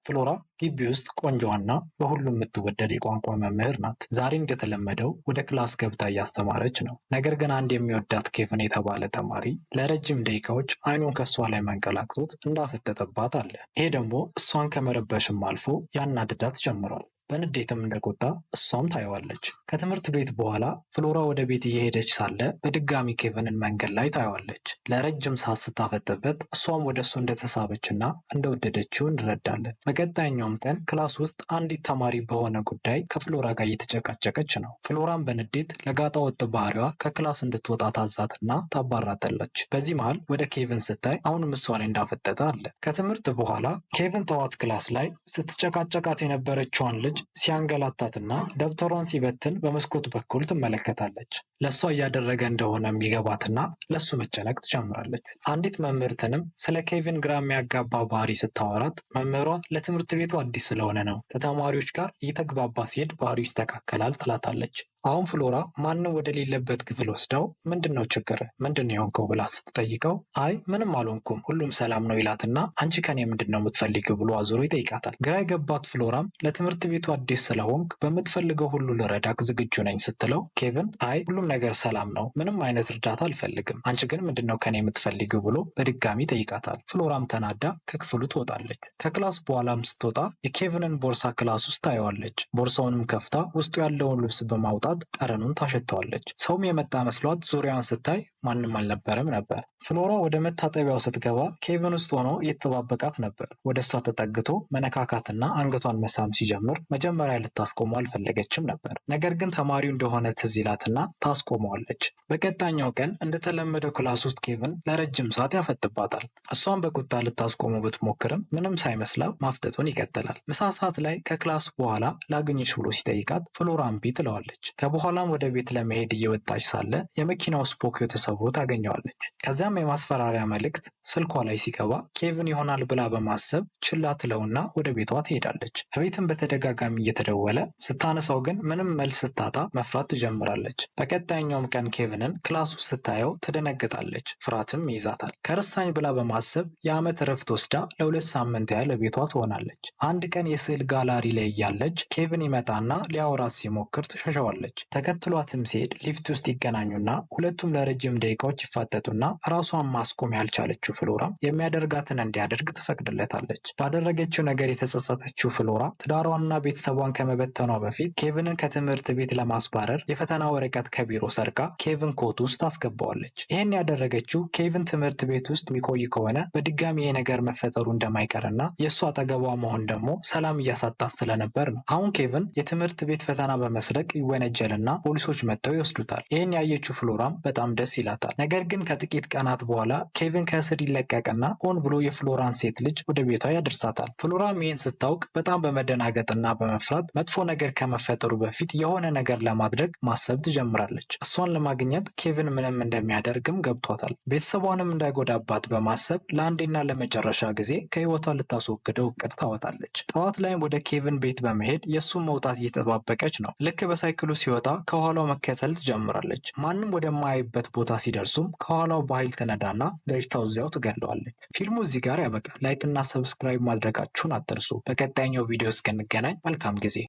ፍሎራ ግቢ ውስጥ ቆንጆዋና በሁሉም የምትወደድ የቋንቋ መምህር ናት። ዛሬ እንደተለመደው ወደ ክላስ ገብታ እያስተማረች ነው። ነገር ግን አንድ የሚወዳት ኬቨን የተባለ ተማሪ ለረጅም ደቂቃዎች አይኑን ከእሷ ላይ መንቀላቅቶት እንዳፈጠጠባት አለ። ይሄ ደግሞ እሷን ከመረበሽም አልፎ ያናድዳት ጀምሯል። በንዴትም እንደቆጣ እሷም ታየዋለች። ከትምህርት ቤት በኋላ ፍሎራ ወደ ቤት እየሄደች ሳለ በድጋሚ ኬቨንን መንገድ ላይ ታየዋለች። ለረጅም ሰዓት ስታፈጥበት እሷም ወደ እሱ እንደተሳበችና እንደወደደችው እንረዳለን። በቀጣይኛውም ቀን ክላስ ውስጥ አንዲት ተማሪ በሆነ ጉዳይ ከፍሎራ ጋር እየተጨቃጨቀች ነው። ፍሎራም በንዴት ለጋጣ ወጥ ባህሪዋ ከክላስ እንድትወጣ ታዛትና ታባራታለች። በዚህ መሃል ወደ ኬቨን ስታይ አሁንም እሷ ላይ እንዳፈጠጠ አለ። ከትምህርት በኋላ ኬቨን ጠዋት ክላስ ላይ ስትጨቃጨቃት የነበረችዋን ልጅ ሲያንገላታትና ደብተሯን ሲበትን በመስኮት በኩል ትመለከታለች። ለእሷ እያደረገ እንደሆነ የሚገባትና ለእሱ መጨነቅ ትጀምራለች። አንዲት መምህርትንም ስለ ኬቨን ግራ የሚያጋባ ባህሪ ስታወራት መምህሯ ለትምህርት ቤቱ አዲስ ስለሆነ ነው፣ ከተማሪዎች ጋር እየተግባባ ሲሄድ ባህሪው ይስተካከላል ትላታለች። አሁን ፍሎራ ማንም ወደ ሌለበት ክፍል ወስደው ምንድነው ችግር ምንድነው የሆንከው ብላ ስትጠይቀው አይ ምንም አልሆንኩም ሁሉም ሰላም ነው ይላትና አንቺ ከኔ ምንድነው የምትፈልጊው ብሎ አዙሮ ይጠይቃታል። ግራ የገባት ፍሎራም ለትምህርት ቤቱ አዲስ ስለሆንክ በምትፈልገው ሁሉ ልረዳክ ዝግጁ ነኝ ስትለው ኬቨን አይ ሁሉም ነገር ሰላም ነው ምንም አይነት እርዳታ አልፈልግም አንቺ ግን ምንድነው ከኔ የምትፈልጊው ብሎ በድጋሚ ይጠይቃታል። ፍሎራም ተናዳ ከክፍሉ ትወጣለች። ከክላስ በኋላም ስትወጣ የኬቨንን ቦርሳ ክላስ ውስጥ ታየዋለች። ቦርሳውንም ከፍታ ውስጡ ያለውን ልብስ በማውጣት ጠረኑን ታሸተዋለች። ሰውም የመጣ መስሏት ዙሪያዋን ስታይ ማንም አልነበረም ነበር። ፍሎራ ወደ መታጠቢያው ስትገባ ኬቨን ውስጥ ሆኖ እየተጠባበቃት ነበር። ወደ እሷ ተጠግቶ መነካካትና አንገቷን መሳም ሲጀምር መጀመሪያ ልታስቆመው አልፈለገችም ነበር። ነገር ግን ተማሪው እንደሆነ ትዝ ይላትና ታስቆመዋለች። በቀጣኛው ቀን እንደተለመደው ክላስ ውስጥ ኬቨን ለረጅም ሰዓት ያፈጥባታል። እሷን በቁጣ ልታስቆመው ብትሞክርም ምንም ሳይመስለው ማፍጠጡን ይቀጥላል። ምሳ ሰዓት ላይ ከክላስ በኋላ ላግኝሽ ብሎ ሲጠይቃት ፍሎራ እምቢ ትለዋለች። ከበኋላም ወደ ቤት ለመሄድ እየወጣች ሳለ የመኪናው ስፖኪዮ ተሰብሮ ታገኘዋለች። ከዚያም የማስፈራሪያ መልእክት ስልኳ ላይ ሲገባ ኬቨን ይሆናል ብላ በማሰብ ችላ ትለውና ወደ ቤቷ ትሄዳለች። ከቤትም በተደጋጋሚ እየተደወለ ስታነሳው ግን ምንም መልስ ስታጣ መፍራት ትጀምራለች። በቀጣይኛውም ቀን ኬቨንን ክላስ ውስጥ ስታየው ትደነግጣለች፣ ፍርሃትም ይይዛታል። ከረሳኝ ብላ በማሰብ የዓመት እረፍት ወስዳ ለ2 ሳምንት ያህል ቤቷ ትሆናለች። አንድ ቀን የስዕል ጋላሪ ላይ እያለች ኬቨን ይመጣና ሊያወራት ሲሞክር ትሸሸዋለች። ተከትሏትም ሲሄድ ሊፍት ውስጥ ይገናኙና ሁለቱም ለረጅም ደቂቃዎች ይፋጠጡና ራሷን ማስቆም ያልቻለችው ፍሎራ የሚያደርጋትን እንዲያደርግ ትፈቅድለታለች። ባደረገችው ነገር የተጸጸተችው ፍሎራ ትዳሯንና ቤተሰቧን ከመበተኗ በፊት ኬቨንን ከትምህርት ቤት ለማስባረር የፈተና ወረቀት ከቢሮ ሰርቃ ኬቨን ኮት ውስጥ አስገባዋለች። ይህን ያደረገችው ኬቨን ትምህርት ቤት ውስጥ የሚቆይ ከሆነ በድጋሚ ይህ ነገር መፈጠሩ እንደማይቀርና የእሱ አጠገቧ መሆን ደግሞ ሰላም እያሳጣት ስለነበር ነው። አሁን ኬቨን የትምህርት ቤት ፈተና በመስረቅ ይወነጀልና ፖሊሶች መጥተው ይወስዱታል። ይህን ያየችው ፍሎራም በጣም ደስ ይላታል። ነገር ግን ከጥቂት ቀናት በኋላ ኬቨን ከእስር ይለቀቅና ሆን ብሎ የፍሎራን ሴት ልጅ ወደ ቤቷ ያደርሳታል። ፍሎራም ይህን ስታውቅ በጣም በመደናገጥና በመፍራት መጥፎ ነገር ከመፈጠሩ በፊት የሆነ ነገር ለማድረግ ማሰብ ትጀምራለች። እሷን ለማግኘት ኬቨን ምንም እንደሚያደርግም ገብቷታል። ቤተሰቧንም እንዳይጎዳባት በማሰብ ለአንዴና ለመጨረሻ ጊዜ ከህይወቷ ልታስወግደው እቅድ ታወጣለች። ጠዋት ላይም ወደ ኬቨን ቤት በመሄድ የእሱን መውጣት እየተጠባበቀች ነው። ልክ በሳይክሉ ሲወጣ ከኋላው መከተል ትጀምራለች። ማንም ወደማያይበት ቦታ ሲደርሱም ከኋላው በኃይል ትነዳና ገጭታው እዚያው ትገለዋለች። ፊልሙ እዚህ ጋር ያበቃል። ላይክ እና ሰብስክራይብ ማድረጋችሁን አትርሱ። በቀጣይኛው ቪዲዮ እስክንገናኝ መልካም ጊዜ